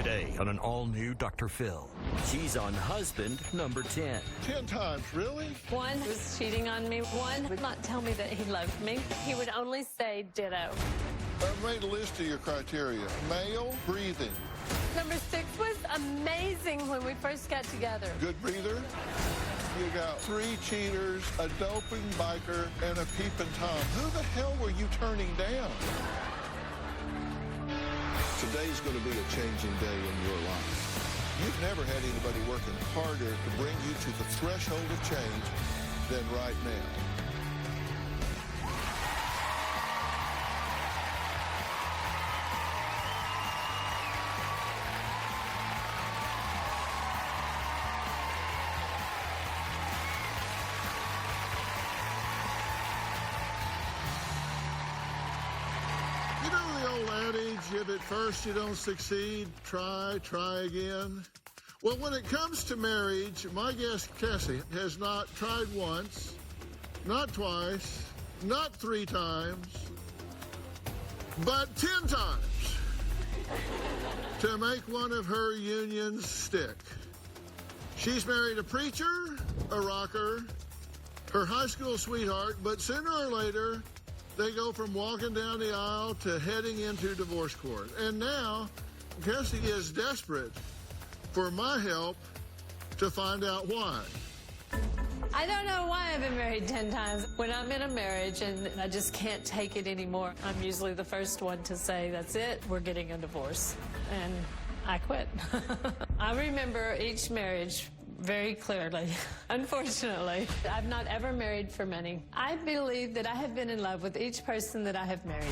Today on an all-new Dr. Phil. She's on husband number 10. 10 times, really? One was cheating on me. One would not tell me that he loved me. He would only say ditto. I've made a list of your criteria. Male, breathing. Number 6 was amazing when we first got together. Good breather. You got 3 cheaters, a doping biker, and a peeping Tom. Who the hell were you turning down? Today's going to be a changing day in your life. You've never had anybody working harder to bring you to the threshold of change than right now. You know the old adage, if at first you don't succeed, try again? Well, when it comes to marriage, my guest, Cassie, has not tried once, not twice, not 3 times, but 10 times to make one of her unions stick. She's married a preacher, a rocker, her high school sweetheart, but sooner or later, they go from walking down the aisle to heading into divorce court. And now, Cassie is desperate for my help to find out why. I don't know why I've been married 10 times. When I'm in a marriage and I just can't take it anymore, I'm usually the first one to say, that's it, we're getting a divorce. And I quit. I remember each marriage very clearly. Unfortunately, I've not ever married for money. I believe that I have been in love with each person that I have married.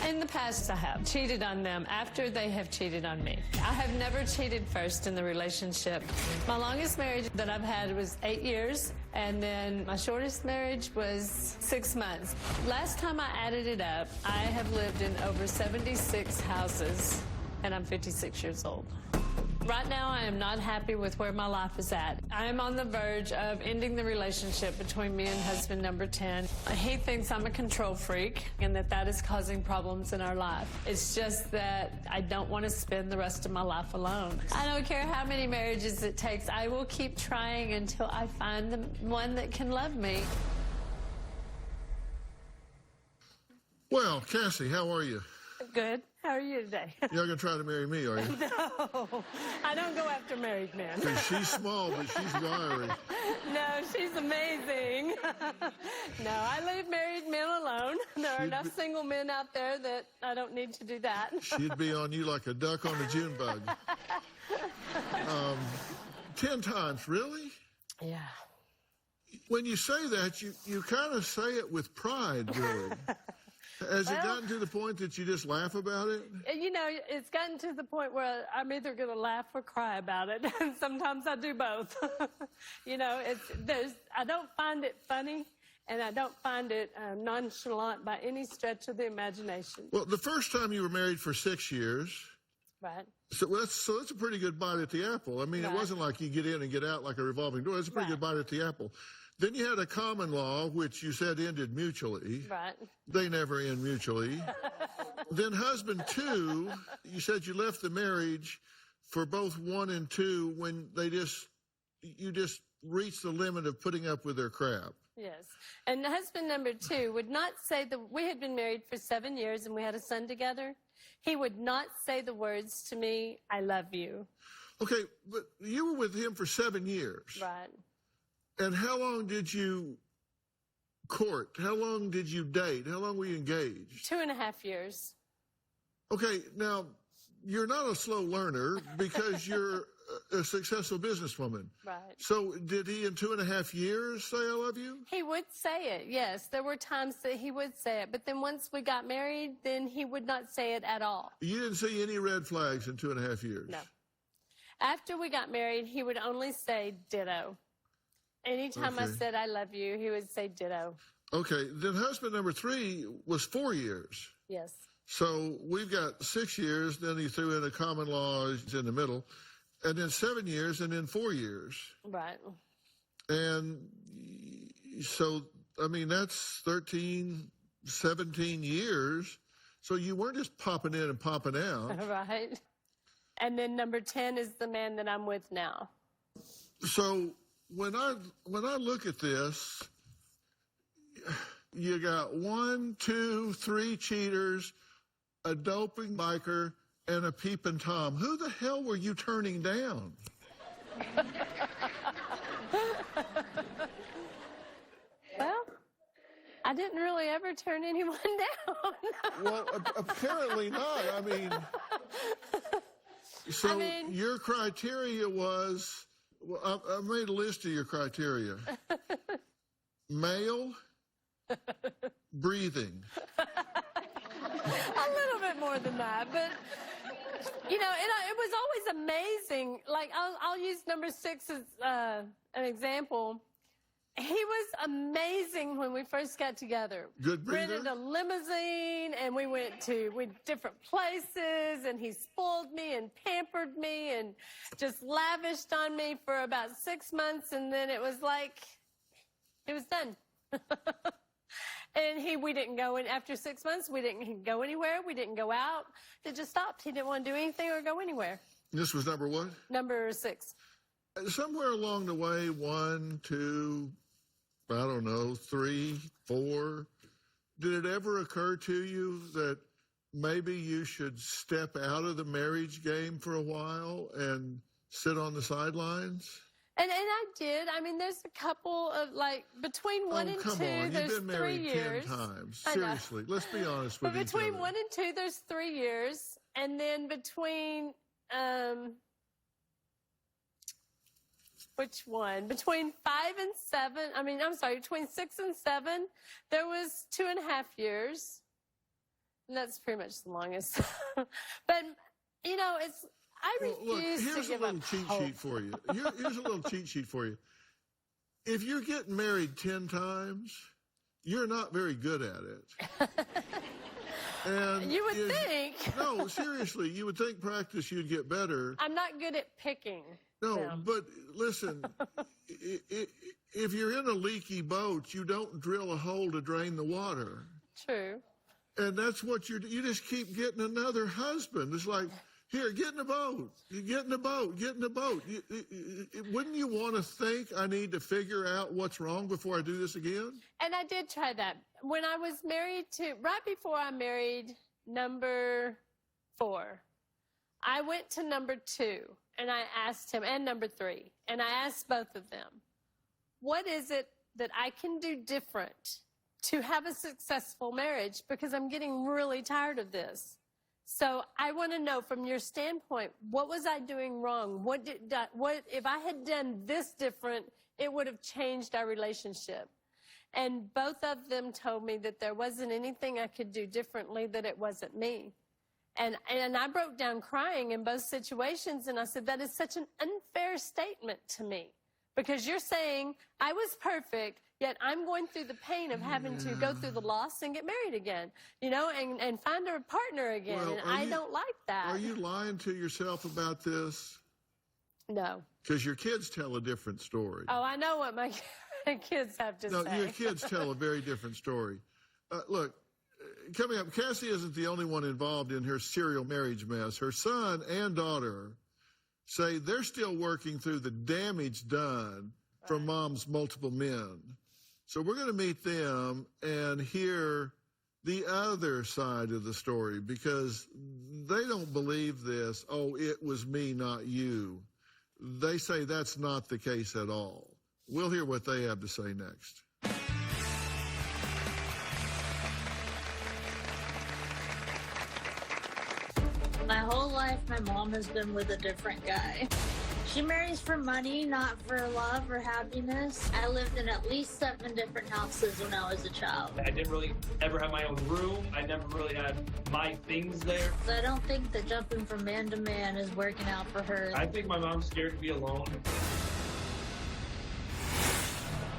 In the past, I have cheated on them after they have cheated on me. I have never cheated first in the relationship. My longest marriage that I've had was 8 years, and then my shortest marriage was 6 months. Last time I added it up, I have lived in over 76 houses, and I'm 56 years old. Right now, I am not happy with where my life is at. I am on the verge of ending the relationship between me and husband number 10. He thinks I'm a control freak and that is causing problems in our life. It's just that I don't want to spend the rest of my life alone. I don't care how many marriages it takes. I will keep trying until I find the one that can love me. Well, Cassie, how are you? Good. How are you today? You're going to try to marry me, are you? No, I don't go after married men. She's small, but she's wiry. No, she's amazing. No, I leave married men alone. There are enough single men out there that I don't need to do that. She'd be on you like a duck on a June bug. 10 times, really? Yeah. When you say that, you kind of say it with pride, really. Has it gotten to the point that you just laugh about it? You know, it's gotten to the point where I'm either going to laugh or cry about it. And sometimes I do both. You know, I don't find it funny, and I don't find it nonchalant by any stretch of the imagination. Well, the first time you were married for 6 years. Right. So that's a pretty good bite at the apple. I mean, It wasn't like you get in and get out like a revolving door. It's a pretty good bite at the apple. Then you had a common law, which you said ended mutually. Right. They never end mutually. Then husband 2, you said you left the marriage for both 1 and 2 when you just reached the limit of putting up with their crap. Yes. And husband number 2 would not say we had been married for 7 years and we had a son together. He would not say the words to me, I love you. Okay, but you were with him for 7 years. Right. And how long did you court? How long did you date? How long were you engaged? 2.5 years. Okay, now, you're not a slow learner because you're a successful businesswoman. Right. So did he in 2.5 years say I love you? He would say it, yes. There were times that he would say it. But then once we got married, then he would not say it at all. You didn't see any red flags in 2.5 years? No. After we got married, he would only say ditto. Anytime I said I love you, he would say ditto. Okay, then husband number 3 was 4 years. Yes. So we've got 6 years, then he threw in a common law in the middle, and then 7 years, and then 4 years. Right. And so, I mean, that's 13, 17 years. So you weren't just popping in and popping out. Right. And then number 10 is the man that I'm with now. So when I look at this, you got 1, 2, 3 cheaters, a doping biker, and a peeping Tom. Who the hell were you turning down? Well, I didn't really ever turn anyone down. Well, apparently not. I mean, so your criteria was, well, I made a list of your criteria. Male, breathing. A little bit more than that, but you know, it was always amazing. Like I'll use number 6 as an example. He was amazing when we first got together. Good breather. Rented a limousine, and we went to different places, and he spoiled me and pampered me and just lavished on me for about 6 months, and then it was like, it was done. And we didn't go in after 6 months. We didn't go anywhere. We didn't go out. It just stopped. He didn't want to do anything or go anywhere. This was number what? Number 6. Somewhere along the way, 1, 2, I don't know, 3, 4, did it ever occur to you that maybe you should step out of the marriage game for a while and sit on the sidelines? And I did. I mean, there's a couple of, like, between 1 and 2, come on. there's You've been 3 married years. 10 times. Seriously, let's be honest with But each other. between 1 and 2, there's 3 years. And then between, which one? Between 5 and 7, between 6 and 7, there was 2.5 years. And that's pretty much the longest. But, you know, I refuse here's to give a little up cheat hope. sheet for you. Here's a little cheat sheet for you. If you're getting married 10 times, you're not very good at it. And You would think. No, seriously, you would think practice you'd get better. I'm not good at picking. No, them. but listen, if you're in a leaky boat, you don't drill a hole to drain the water. True. And that's what you just keep getting another husband. It's like, here, get in the boat. You get in the boat. Get in the boat. Wouldn't you want to think I need to figure out what's wrong before I do this again? And I did try that. When I was married right before I married number 4, I went to number 2 and I asked him, and number 3, and I asked both of them, what is it that I can do different to have a successful marriage? Because I'm getting really tired of this. So I want to know from your standpoint, what was I doing wrong? What if I had done this different, it would have changed our relationship. And both of them told me that there wasn't anything I could do differently, that it wasn't me. And I broke down crying in both situations, and I said, that is such an unfair statement to me. Because you're saying I was perfect, yet I'm going through the pain of having to go through the loss and get married again, you know, and find a partner again. Well, and I don't like that. Are you lying to yourself about this? No. Because your kids tell a different story. Oh, I know what my kids have to say. No, your kids tell a very different story. Look, coming up, Cassie isn't the only one involved in her serial marriage mess. Her son and daughter say they're still working through the damage done from mom's multiple men. So we're going to meet them and hear the other side of the story, because they don't believe this, oh, it was me, not you. They say that's not the case at all. We'll hear what they have to say next. My whole life, my mom has been with a different guy. She marries for money, not for love or happiness. I lived in at least 7 different houses when I was a child. I didn't really ever have my own room. I never really had my things there. So I don't think that jumping from man to man is working out for her. I think my mom's scared to be alone.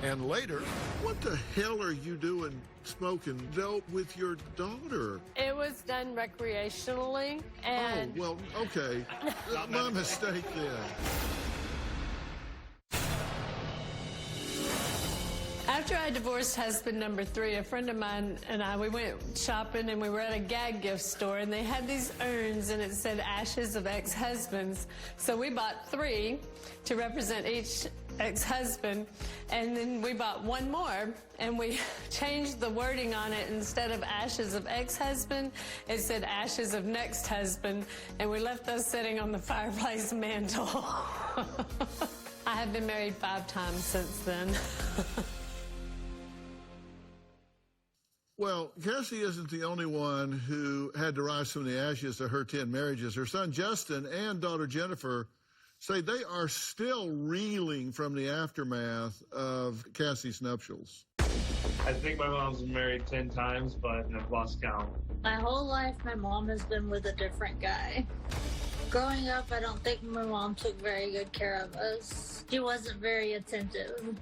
And later, what the hell are you doing smoking dope with your daughter? It was done recreationally, and Oh, well, okay. My mistake then. After I divorced husband number 3, a friend of mine and I, we went shopping and we were at a gag gift store and they had these urns and it said ashes of ex-husbands. So we bought 3 to represent each ex-husband, and then we bought one more and we changed the wording on it. Instead of ashes of ex-husband, it said ashes of next husband, and we left those sitting on the fireplace mantle. I have been married 5 times since then. Well, Cassie isn't the only one who had to rise from the ashes of her 10 marriages. Her son Justin and daughter Jennifer say they are still reeling from the aftermath of Cassie's nuptials. I think my mom's been married 10 times, but I've lost count. My whole life, my mom has been with a different guy. Growing up, I don't think my mom took very good care of us. She wasn't very attentive.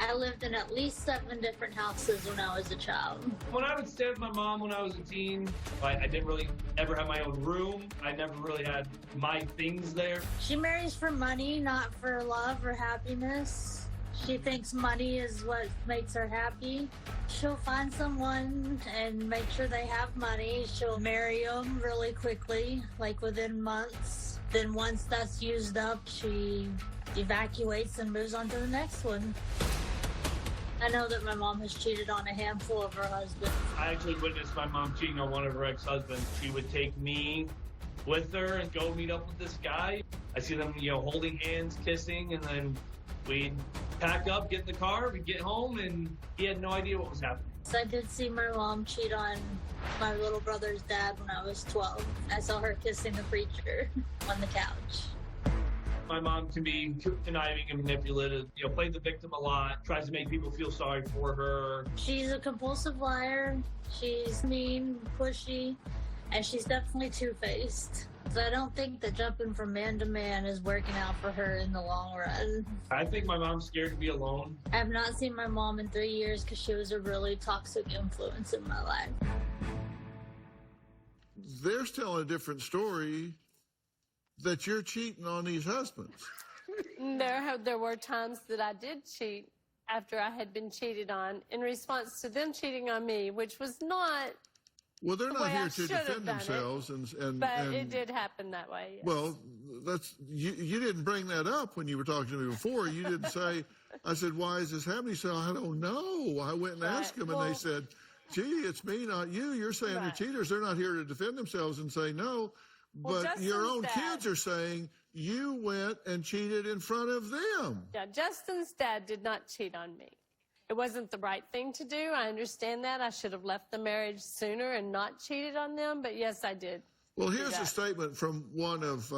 I lived in at least 7 different houses when I was a child. When I would stay with my mom when I was a teen, I didn't really ever have my own room. I never really had my things there. She marries for money, not for love or happiness. She thinks money is what makes her happy. She'll find someone and make sure they have money. She'll marry them really quickly, like within months. Then once that's used up, she evacuates and moves on to the next one. I know that my mom has cheated on a handful of her husbands. I actually witnessed my mom cheating on one of her ex-husbands. She would take me with her and go meet up with this guy. I see them, holding hands, kissing, and then we'd pack up, get in the car, we'd get home, and he had no idea what was happening. So I did see my mom cheat on my little brother's dad when I was 12. I saw her kissing the preacher on the couch. My mom can be conniving and manipulative, played the victim a lot, tries to make people feel sorry for her. She's a compulsive liar. She's mean, pushy, and she's definitely two-faced. So I don't think that jumping from man to man is working out for her in the long run. I think my mom's scared to be alone. I have not seen my mom in 3 years because she was a really toxic influence in my life. They're telling a different story, that you're cheating on these husbands. There were times that I did cheat after I had been cheated on in response to them cheating on me, which was not. Well, they're not here to defend done themselves, but it did happen that way. Yes. Well, that's you didn't bring that up when you were talking to me before. You didn't say. I said, "Why is this happening?" He said, "I don't know." I went and asked them, and they said, "Gee, it's me, not you. You're saying they're cheaters. They're not here to defend themselves and say no." But your own kids are saying you went and cheated in front of them. Yeah, Justin's dad did not cheat on me. It wasn't the right thing to do. I understand that. I should have left the marriage sooner and not cheated on them. But yes, I did. Well, here's a statement from one of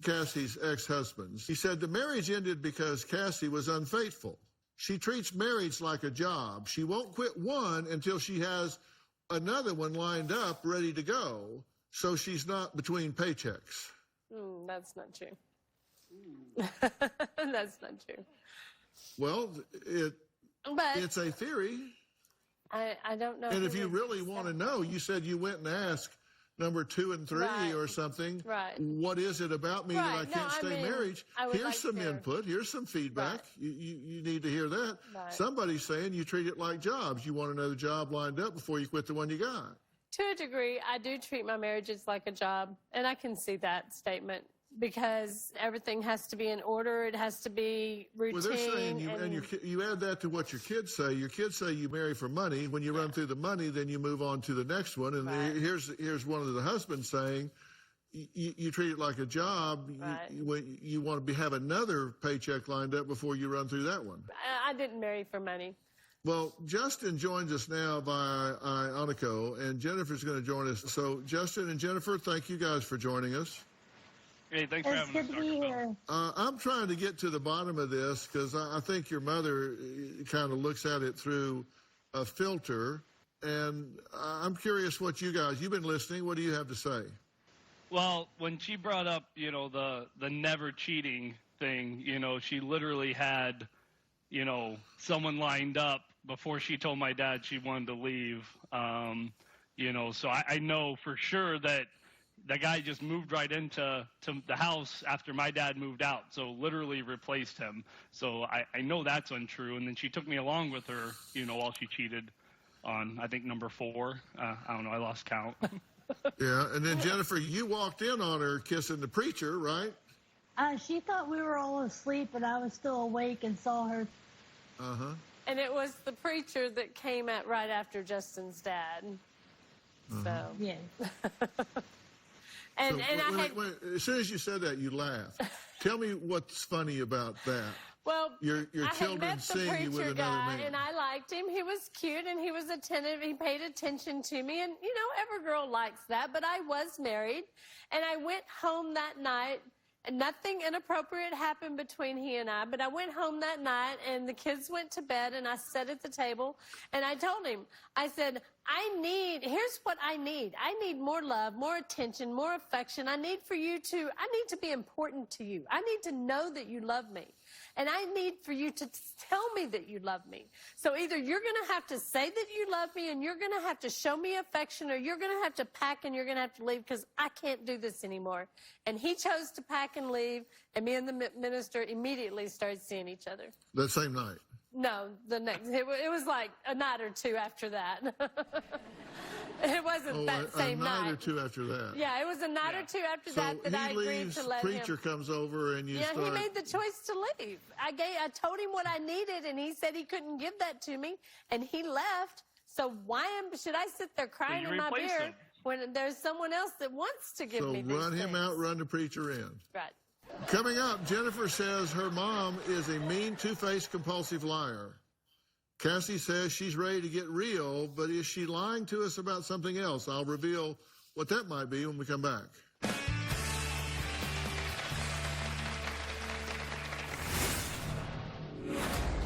Cassie's ex-husbands. He said, the marriage ended because Cassie was unfaithful. She treats marriage like a job. She won't quit one until she has another one lined up, ready to go. So she's not between paychecks. That's not true. That's not true. Well, it's a theory. I don't know. And if you really want to know, you said you went and asked number 2 and 3 or something. Right. What is it about me that I can't stay married? Here's some input. Here's some feedback. Right. You need to hear that. Right. Somebody's saying you treat it like jobs. You want another job lined up before you quit the one you got. To a degree, I do treat my marriages like a job, and I can see that statement because everything has to be in order. It has to be routine. Well, they're saying you add that to what your kids say. Your kids say you marry for money. When you run through the money, then you move on to the next one. And here's one of the husbands saying you treat it like a job. Right. You want to have another paycheck lined up before you run through that one. I didn't marry for money. Well, Justin joins us now by Ionico, and Jennifer's going to join us. So, Justin and Jennifer, thank you guys for joining us. Hey, thanks for having us, Dr. Phil. I'm trying to get to the bottom of this because I think your mother kind of looks at it through a filter, and I'm curious what you've been listening. What do you have to say? Well, when she brought up, the never cheating thing, she literally had, someone lined up before she told my dad she wanted to leave. So I know for sure that the guy just moved right into the house after my dad moved out, so literally replaced him. So I know that's untrue. And then she took me along with her, while she cheated on, I think, number 4. I don't know, I lost count. Yeah, and then Jennifer, you walked in on her kissing the preacher, right? She thought we were all asleep, and I was still awake and saw her. Uh-huh. And it was the preacher that came at right after Justin's dad. So Yeah. and So, I had wait, as soon as you said that, you laughed. Tell me what's funny about that. well, Your I had children met the seeing you with preacher another guy, man. and I liked him. He was cute, and he was attentive. He paid attention to me, and every girl likes that. But I was married, and I went home that night. And nothing inappropriate happened between he and I, but I went home that night, and the kids went to bed, and I sat at the table, and I told him, I said, here's what I need. I need more love, more attention, more affection. I need to be important to you. I need to know that you love me. And I need for you to tell me that you love me. So either you're going to have to say that you love me and you're going to have to show me affection, or you're going to have to pack and you're going to have to leave, because I can't do this anymore. And he chose to pack and leave, and me and the minister immediately started seeing each other. That same night. No, the next. It was like a night or two after that. It wasn't that same night. A night or two after that. Yeah, it was a night or two after that I agreed leaves, to let preacher him. comes over, and you Yeah, start. he made the choice to leave. I told him what I needed, and he said he couldn't give that to me, and he left. So should I sit there crying in my beer when there's someone else that wants to give me these So run him things? out, run the preacher in. Right. Coming up, Jennifer says her mom is a mean, two-faced, compulsive liar. Cassie says she's ready to get real, but is she lying to us about something else? I'll reveal what that might be when we come back.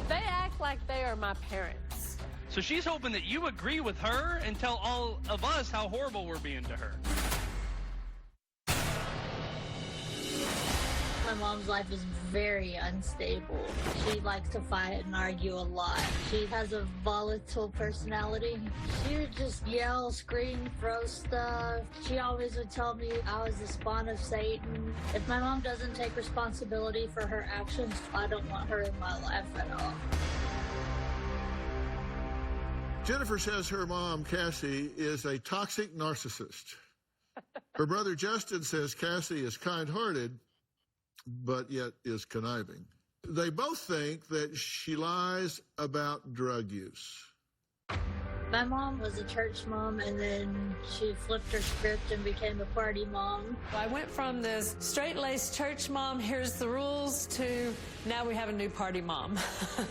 They act like they are my parents. So she's hoping that you agree with her and tell all of us how horrible we're being to her. My mom's life is very unstable. She likes to fight and argue a lot. She has a volatile personality. She would just yell, scream, throw stuff. She always would tell me I was the spawn of Satan. If my mom doesn't take responsibility for her actions, I don't want her in my life at all. Jennifer says her mom, Cassie, is a toxic narcissist. Her brother Justin says Cassie is kind-hearted, but yet is conniving. They both think that she lies about drug use. My mom was a church mom, and then she flipped her script and became a party mom. I went from this straight-laced church mom, here's the rules, to now we have a new party mom.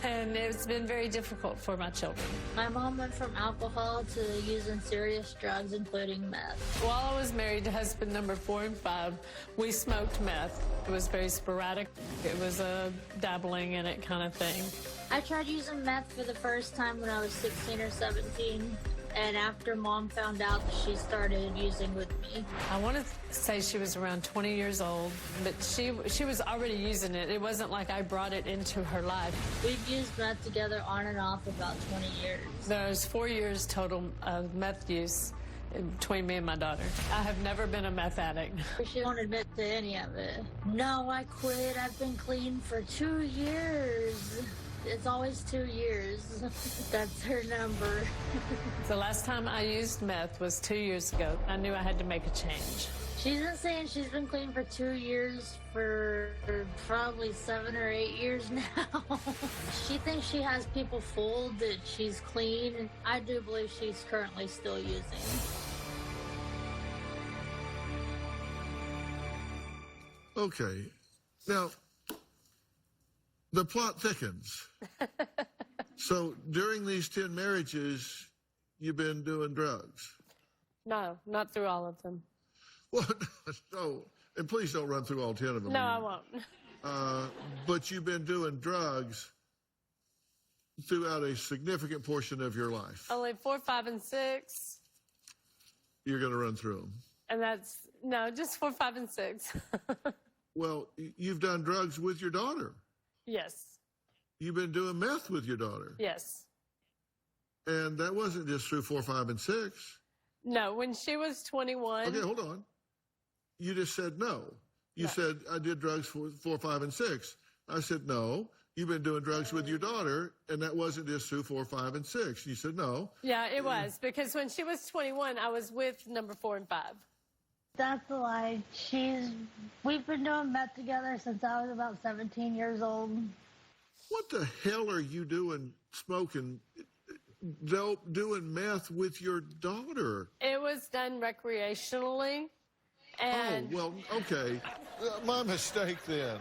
And it's been very difficult for my children. My mom went from alcohol to using serious drugs, including meth. While I was married to husband number 4 and 5, we smoked meth. It was very sporadic. It was a dabbling in it kind of thing. I tried using meth for the first time when I was 16 or 17, and after Mom found out, she started using with me. I want to say she was around 20 years old, but she was already using it. It wasn't like I brought it into her life. We've used meth together on and off about 20 years. There's 4 years total of meth use between me and my daughter. I have never been a meth addict. She won't admit to any of it. No, I quit. I've been clean for 2 years. It's always 2 years. That's her number. The last time I used meth was 2 years ago. I knew I had to make a change. She's been saying she's been clean for 2 years for probably 7 or 8 years now. She thinks she has people fooled that she's clean. I do believe she's currently still using. Okay. Now, the plot thickens. So during these 10 marriages, you've been doing drugs. No, not through all of them. What? No. And please don't run through all 10 of them. No, I won't. But you've been doing drugs throughout a significant portion of your life. Only 4, 5, and 6. You're going to run through them. And no, just 4, 5, and 6. Well, you've done drugs with your daughter. Yes. You've been doing meth with your daughter. Yes. And that wasn't just through 4, 5, and 6. No, when she was 21. Okay, hold on. you just said no. You said, I did drugs for 4, 5, and 6. I said, no, you've been doing drugs with your daughter, and that wasn't just through 4, 5, and 6. You said no. Yeah, it was, because when she was 21, I was with number 4 and 5. That's a lie. We've been doing meth together since I was about 17 years old. What the hell are you doing smoking dope, doing meth with your daughter? It was done recreationally. And Oh, well, okay. My mistake then.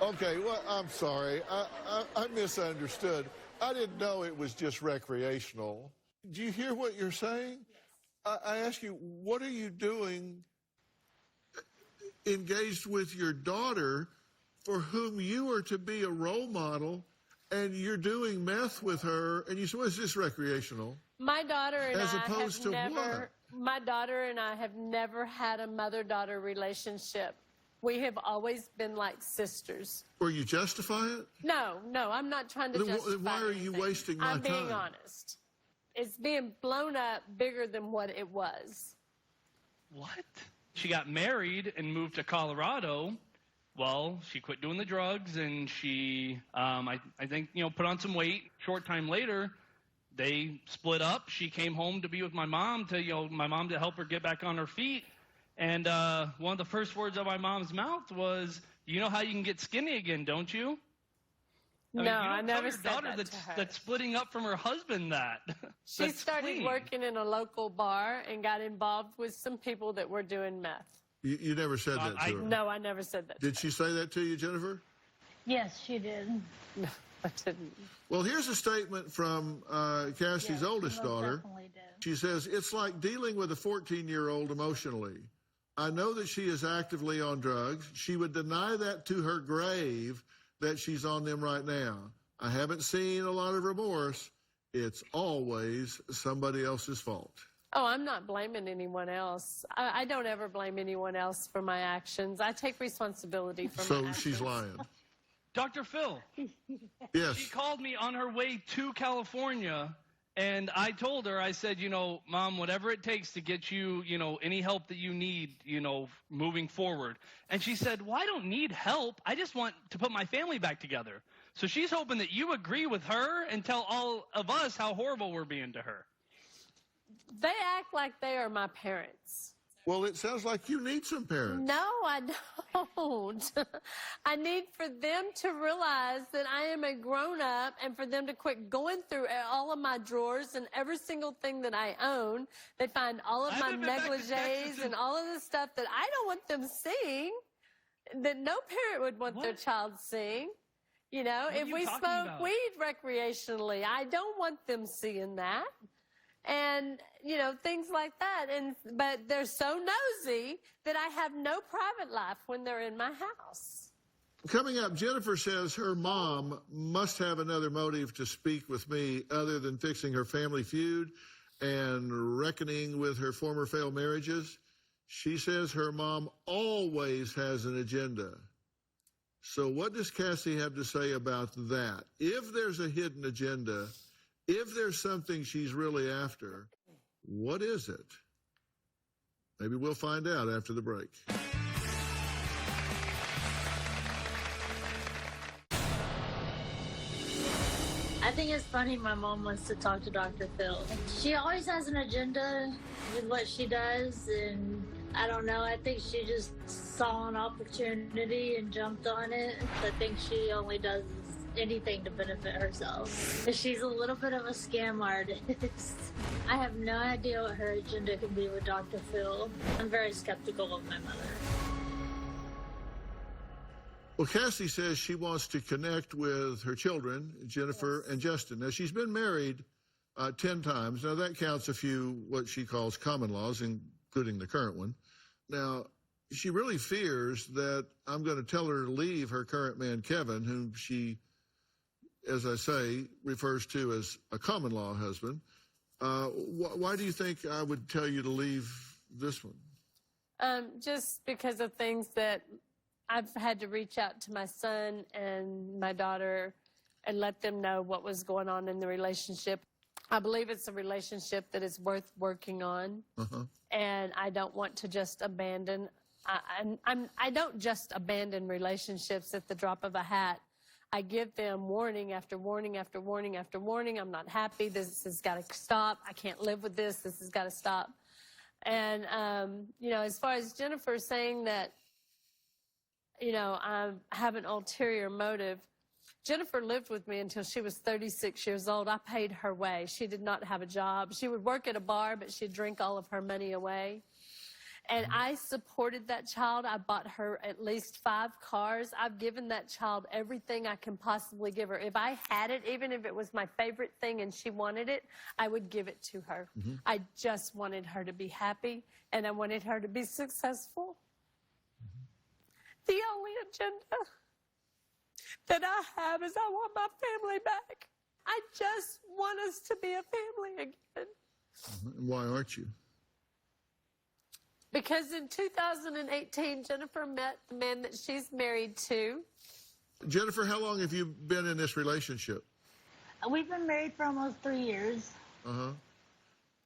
Okay, well, I'm sorry. I misunderstood. I didn't know it was just recreational. Do you hear what you're saying? I ask you, what are you doing engaged with your daughter for whom you are to be a role model, and you're doing meth with her, and you say, well, it's just recreational? my daughter and As I opposed have to never, what? my daughter and I have never had a mother-daughter relationship. We have always been like sisters. Or you justify it? No, I'm not trying to Then justify why are you anything. wasting my I'm being time? honest. It's being blown up bigger than what it was. What? She got married and moved to Colorado. Well, she quit doing the drugs, and she, I think, put on some weight. Short time later, they split up. She came home to be with my mom to help her get back on her feet. And one of the first words out of my mom's mouth was, "You know how you can get skinny again, don't you?" No, I never said daughter that to her. that's splitting up from her husband that. She That's started clean. working in a local bar and got involved with some people that were doing meth. You never said that to her. No, I never said that. Did she say that to you, Jennifer? Yes, she did. No, I didn't. Well, here's a statement from Cassie's Yes, oldest she most daughter. definitely did. She says, it's like dealing with a 14-year-old emotionally. I know that she is actively on drugs. She would deny that to her grave that she's on them right now. I haven't seen a lot of remorse. It's always somebody else's fault. Oh, I'm not blaming anyone else. I don't ever blame anyone else for my actions. I take responsibility for my So actions. she's lying. Dr. Phil, Yes. she called me on her way to California, and I told her, I said, Mom, whatever it takes to get you, any help that you need, moving forward. And she said, well, I don't need help. I just want to put my family back together. So she's hoping that you agree with her and tell all of us how horrible we're being to her. They act like they are my parents. Well, it sounds like you need some parents. No, I don't. I need for them to realize that I am a grown-up, and for them to quit going through all of my drawers and every single thing that I own. They find all of I my haven't been back to negligees Texas and all of the stuff that I don't want them seeing, that no parent would want their What? child seeing. are If you we talking smoke about? weed recreationally, I don't want them seeing that. And, things like that. But they're so nosy that I have no private life when they're in my house. Coming up, Jennifer says her mom must have another motive to speak with me other than fixing her family feud and reckoning with her former failed marriages. She says her mom always has an agenda. So what does Cassie have to say about that? If there's a hidden agenda, if there's something she's really after, what is it? Maybe we'll find out after the break. I think it's funny my mom wants to talk to Dr. Phil. She always has an agenda with what she does, and I don't know, I think she just saw an opportunity and jumped on it. I think she only does anything to benefit herself. She's a little bit of a scam artist. I have no idea what her agenda could be with Dr. Phil. I'm very skeptical of my mother. Well, Cassie says she wants to connect with her children, Jennifer and Justin. Now, she's been married 10 times. Now, that counts a few what she calls common laws, including the current one. Now, she really fears that I'm going to tell her to leave her current man, Kevin, whom she, as I say, refers to as a common law husband. Why do you think I would tell you to leave this one? Just because of things that I've had to reach out to my son and my daughter and let them know what was going on in the relationship. I believe it's a relationship that is worth working on, and I don't want to just abandon I don't just abandon relationships at the drop of a hat. I give them warning after warning after warning after warning. I'm not happy. This has got to stop. I can't live with this. This has got to stop. And, you know, as far as Jennifer saying that, you know, I have an ulterior motive, Jennifer lived with me until she was 36 years old. I paid her way. She did not have a job. She would work at a bar, but she'd drink all of her money away. And I supported that child. I bought her at least 5 cars. I've given that child everything I can possibly give her. If I had it, even if it was my favorite thing and she wanted it, I would give it to her. I just wanted her to be happy, and I wanted her to be successful. The only agenda that I have is I want my family back. I just want us to be a family again. Why aren't you? Because in 2018, Jennifer met the man that she's married to. Jennifer, how long have you been in this relationship? We've been married for almost 3 years.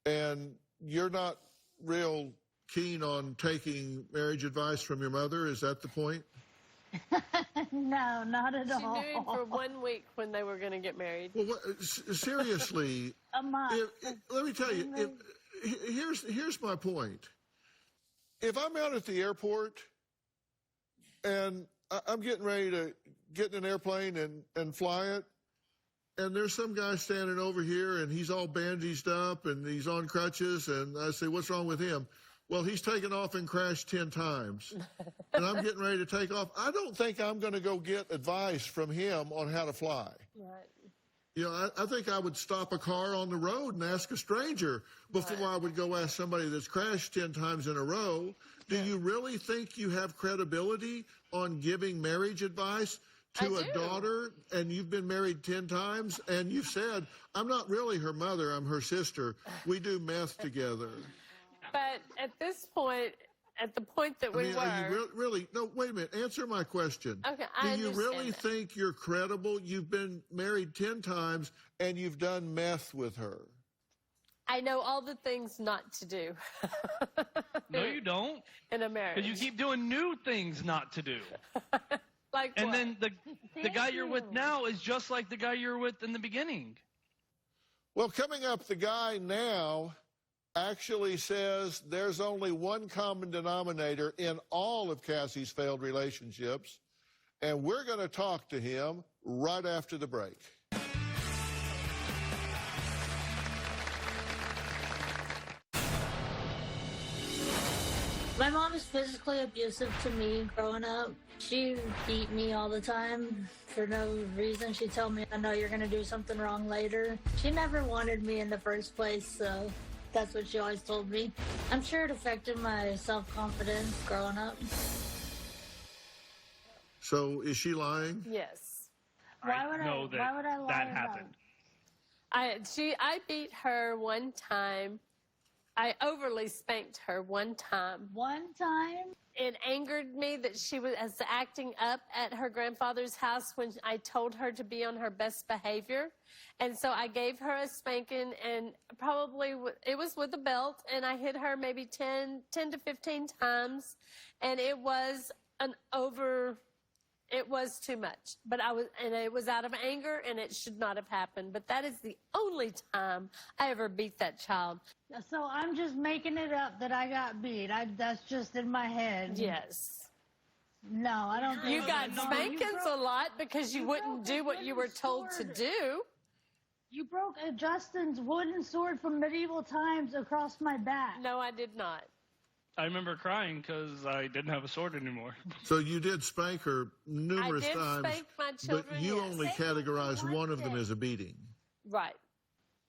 And you're not real keen on taking marriage advice from your mother? Is that the point? No, not at all. She knew him for 1 week when they were going to get married. Well, seriously, A month. let me tell you, here's my point. If I'm out at the airport and I'm getting ready to get in an airplane and fly it, and there's some guy standing over here and he's all bandaged up and he's on crutches, and I say, what's wrong with him? Well, he's taken off and crashed 10 times. And I'm getting ready to take off. I don't think I'm going to go get advice from him on how to fly. Right. You know, I think I would stop a car on the road and ask a stranger before I would go ask somebody that's crashed 10 times in a row. Do you really think you have credibility on giving marriage advice to a daughter, and you've been married 10 times, and you've said, I'm not really her mother, I'm her sister. We do meth together. But at this point, at the point that we were... Are you really... No, wait a minute. Answer my question. Okay, I Do you really understand that. think you're credible? You've been married 10 times, and you've done meth with her. I know all the things not to do. No, you don't. In a marriage. Because you keep doing new things not to do. Like And what? then the guy you're with now is just like the guy you were with in the beginning. Well, coming up, the guy now actually says there's only one common denominator in all of Cassie's failed relationships, and we're going to talk to him right after the break. My mom is physically abusive to me growing up. She beat me all the time for no reason. She'd tell me, I know you're going to do something wrong later. She never wanted me in the first place, so that's what she always told me. I'm sure it affected my self-confidence growing up. So is she lying? Yes. Why would know why would I lie that about happened. I beat her one time. I overly spanked her one time. one time? It angered me that she was acting up at her grandfather's house when I told her to be on her best behavior. And so I gave her a spanking, and probably it was with a belt, and I hit her maybe 10 to 15 times. And it was it was too much, but it was out of anger, and it should not have happened. But that is the only time I ever beat that child. So I'm just making it up that I got beat. That's just in my head. Yes. No, I don't think You got so. spankings a lot because you wouldn't do what you were told to do. You broke Justin's wooden sword from medieval times across my back. No, I did not. I remember crying because I didn't have a sword anymore. So you did spank her numerous I did times, spank my children, but you yes. only categorize one of them as a beating. Right.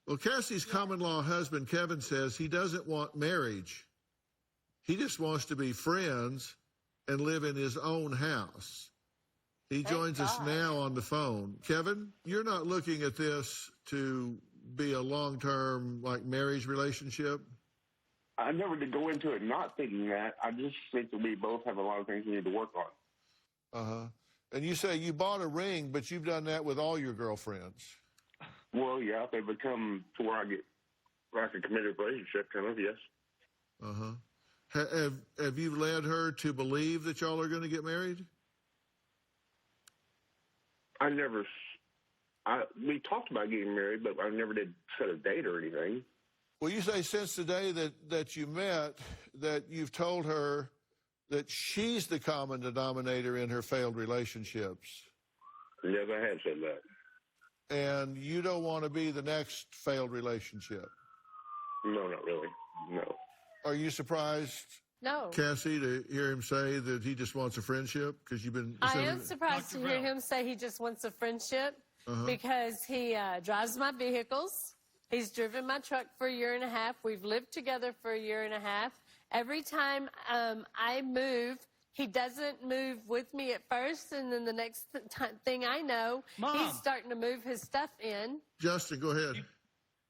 Well, Cassie's common-law husband, Kevin, says he doesn't want marriage. He just wants to be friends and live in his own house. He joins us now on the phone. Kevin, you're not looking at this to be a long-term, like, marriage relationship? I never did go into it not thinking that. I just think that we both have a lot of things we need to work on. Uh-huh. And you say you bought a ring, but you've done that with all your girlfriends. Well, yeah, if they become to where I get like a committed relationship, kind of, yes. Uh-huh. Have you led her to believe that y'all are going to get married? We talked about getting married, but I never did set a date or anything. Well, you say since the day that you met that you've told her that she's the common denominator in her failed relationships. Yes, I have said that. And you don't want to be the next failed relationship? No, not really. No. Are you surprised, No. Cassie, to hear him say that he just wants a friendship? Because you've been... I am surprised to hear him say he just wants a friendship because he drives my vehicles. He's driven my truck for a year and a half. We've lived together for a year and a half. Every time I move, he doesn't move with me at first, and then the next thing I know, Mom. he's starting to move his stuff in. Justin, go ahead.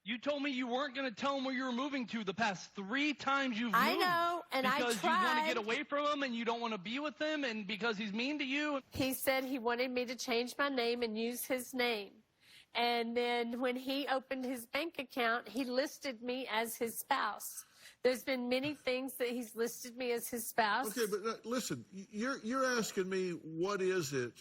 You told me you weren't going to tell him where you were moving to the past 3 times you've moved. I know, and I tried. Because you want to get away from him and you don't want to be with him and because he's mean to you. He said he wanted me to change my name and use his name. And then when he opened his bank account, he listed me as his spouse. There's been many things that he's listed me as his spouse. Okay, but listen, you're asking me what is it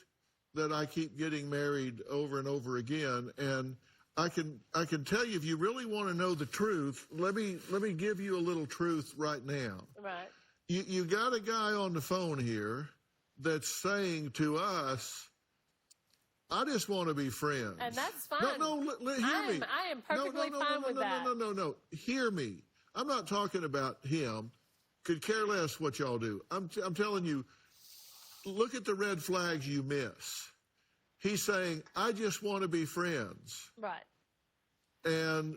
that I keep getting married over and over again, and I can tell you if you really want to know the truth. Let me give you a little truth right now. Right. You got a guy on the phone here that's saying to us, "I just want to be friends," And that's fine. No, hear me. I am perfectly fine with that. No. Hear me. I'm not talking about him. Could care less what y'all do. I'm telling you, look at the red flags you miss. He's saying, "I just want to be friends." Right.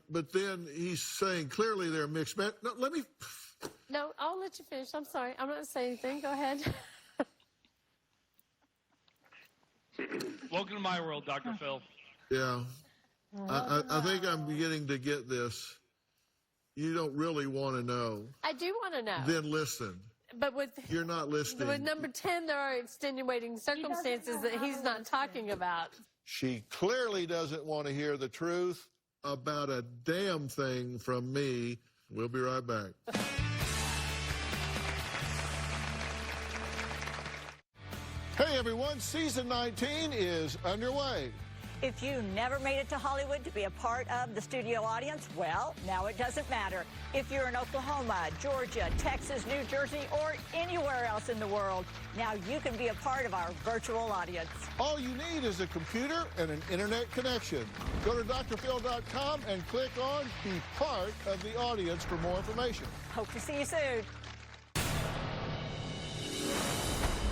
But then he's saying clearly they're mixed. No, let me. No, I'll let you finish. I'm sorry. I'm not going to say anything. Go ahead. Welcome to my world, Dr. Phil. Yeah. I think I'm beginning to get this. You don't really want to know. I do want to know. Then listen. But You're not listening. with number 10, there are extenuating circumstances that he's not talking about. She clearly doesn't want to hear the truth about a damn thing from me. We'll be right back. Hey everyone, season 19 is underway. If you never made it to Hollywood to be a part of the studio audience, well, now it doesn't matter. If you're in Oklahoma, Georgia, Texas, New Jersey, or anywhere else in the world, now you can be a part of our virtual audience. All you need is a computer and an internet connection. Go to drphil.com and click on Be Part of the Audience for more information. Hope to see you soon.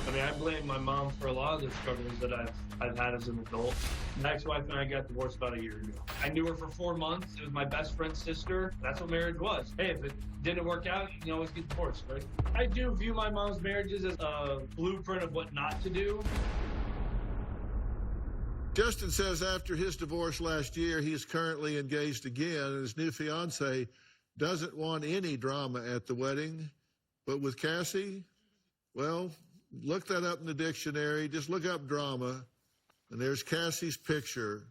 I mean, I blame my mom for a lot of the struggles that I've had as an adult. My ex-wife and I got divorced about a year ago. I knew her for 4 months. It was my best friend's sister. That's what marriage was. Hey, if it didn't work out, you can always get divorced, right? I do view my mom's marriages as a blueprint of what not to do. Justin says after his divorce last year, he's currently engaged again, and his new fiance doesn't want any drama at the wedding. But with Cassie, well, look that up in the dictionary. Just look up drama, and there's Cassie's picture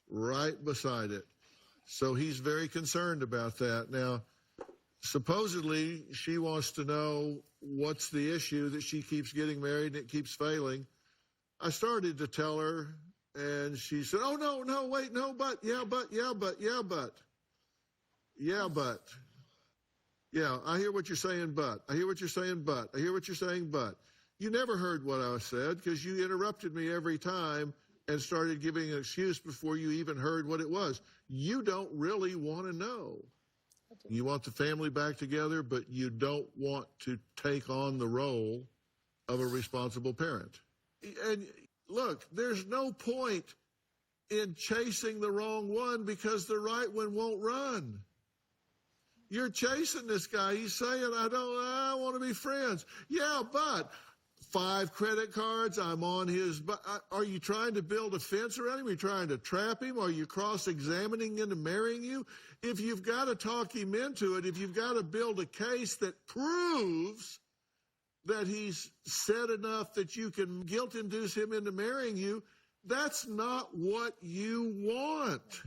right beside it. So he's very concerned about that. Now, supposedly, she wants to know what's the issue that she keeps getting married and it keeps failing. I started to tell her, and she said, "Oh, no, wait, no, but. Yeah, I hear what you're saying, but. I hear what you're saying, but. I hear what you're saying, but." You never heard what I said because you interrupted me every time and started giving an excuse before you even heard what it was. You don't really want to know. You want the family back together, but you don't want to take on the role of a responsible parent. And look, there's no point in chasing the wrong one because the right one won't run. You're chasing this guy. He's saying, I want to be friends. Yeah, but 5 credit cards, I'm on his. Are you trying to build a fence around him? Are you trying to trap him? Are you cross-examining into marrying you? If you've got to talk him into it, if you've got to build a case that proves that he's said enough that you can guilt-induce him into marrying you, that's not what you want.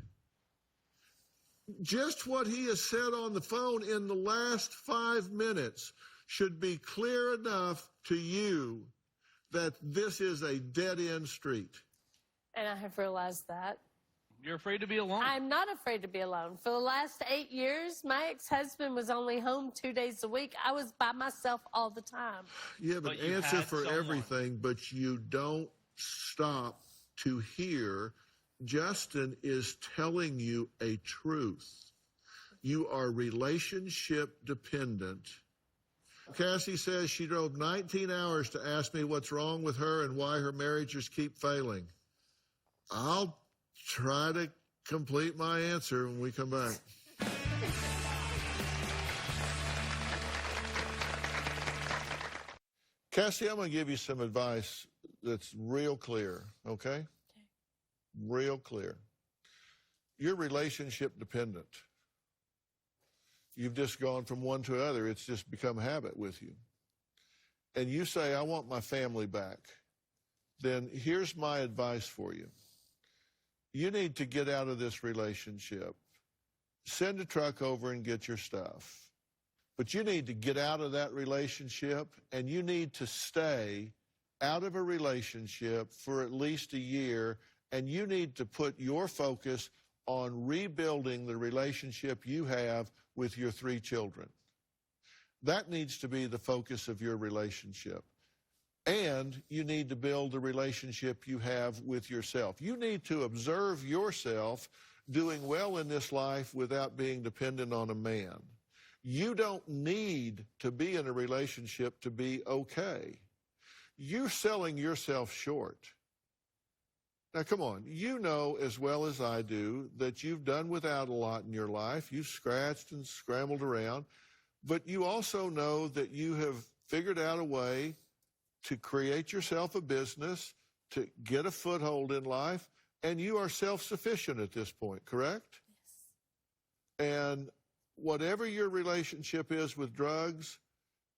Just what he has said on the phone in the last 5 minutes should be clear enough to you that this is a dead-end street. And I have realized that. You're afraid to be alone. I'm not afraid to be alone. For the last 8 years, my ex-husband was only home 2 days a week. I was by myself all the time. You have an But you answer had for someone. everything, but you don't stop to hear Justin is telling you a truth. You are relationship dependent. Cassie says she drove 19 hours to ask me what's wrong with her and why her marriages keep failing. I'll try to complete my answer when we come back. Cassie, I'm going to give you some advice that's real clear, okay? Real clear. You're relationship dependent. You've just gone from one to another. It's just become a habit with you. And you say, I want my family back. Then here's my advice for you. You need to get out of this relationship. Send a truck over and get your stuff. But you need to get out of that relationship, and you need to stay out of a relationship for at least a year, and you need to put your focus on rebuilding the relationship you have with your 3 children. That needs to be the focus of your relationship. And you need to build the relationship you have with yourself. You need to observe yourself doing well in this life without being dependent on a man. You don't need to be in a relationship to be okay. You're selling yourself short. Now, come on. You know as well as I do that you've done without a lot in your life. You've scratched and scrambled around. But you also know that you have figured out a way to create yourself a business, to get a foothold in life, and you are self-sufficient at this point, correct? Yes. And whatever your relationship is with drugs,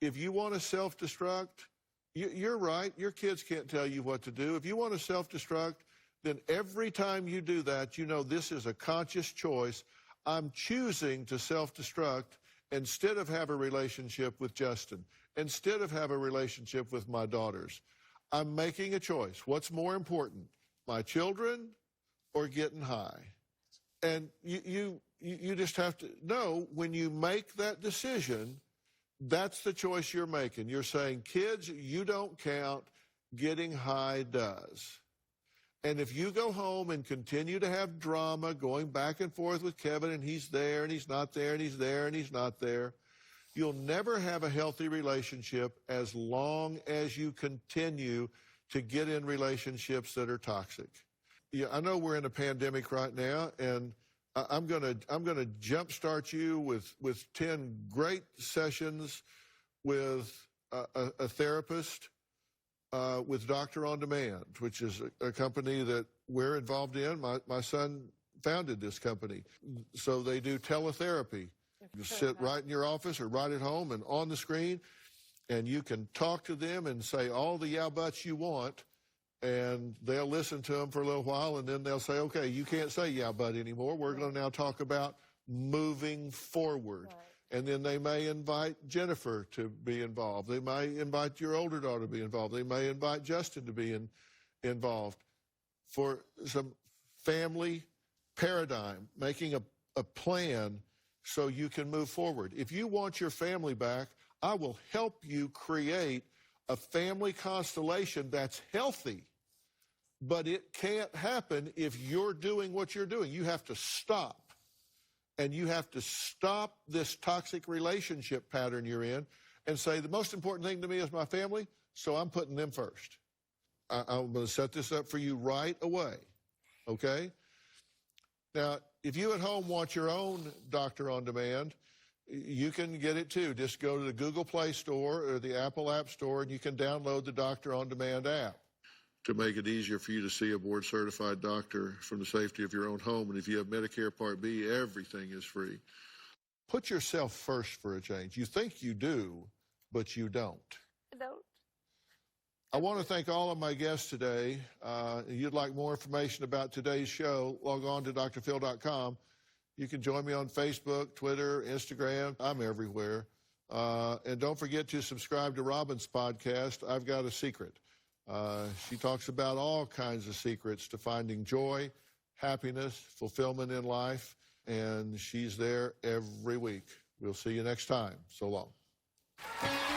if you want to self-destruct, you're right, your kids can't tell you what to do. If you want to self-destruct, then every time you do that, you know this is a conscious choice. I'm choosing to self-destruct instead of have a relationship with Justin, instead of have a relationship with my daughters. I'm making a choice. What's more important, my children or getting high? And you just have to know when you make that decision, that's the choice you're making. You're saying, kids, you don't count, getting high does. And if you go home and continue to have drama going back and forth with Kevin, and he's there and he's not there and he's there and he's not there, you'll never have a healthy relationship as long as you continue to get in relationships that are toxic. Yeah, I know we're in a pandemic right now, and I'm gonna jumpstart you with 10 great sessions with a therapist. With Doctor On Demand, which is a company that we're involved in. My son founded this company. So they do teletherapy. You sit right in your office or right at home and on the screen, and you can talk to them and say all the yeah buts you want, and they'll listen to them for a little while, and then they'll say, okay, you can't say yeah but anymore. We're going to now talk about moving forward. Right. And then they may invite Jennifer to be involved. They may invite your older daughter to be involved. They may invite Justin to be involved for some family paradigm, making a plan so you can move forward. If you want your family back, I will help you create a family constellation that's healthy. But it can't happen if you're doing what you're doing. You have to stop. And you have to stop this toxic relationship pattern you're in and say, the most important thing to me is my family, so I'm putting them first. I'm going to set this up for you right away, okay? Now, if you at home want your own Doctor On Demand, you can get it too. Just go to the Google Play Store or the Apple App Store, and you can download the Doctor On Demand app. To make it easier for you to see a board-certified doctor from the safety of your own home. And if you have Medicare Part B, everything is free. Put yourself first for a change. You think you do, but you don't. I don't. I want to thank all of my guests today. If you'd like more information about today's show, log on to drphil.com. You can join me on Facebook, Twitter, Instagram. I'm everywhere. And don't forget to subscribe to Robin's podcast, I've Got a Secret. She talks about all kinds of secrets to finding joy, happiness, fulfillment in life, and she's there every week. We'll see you next time. So long.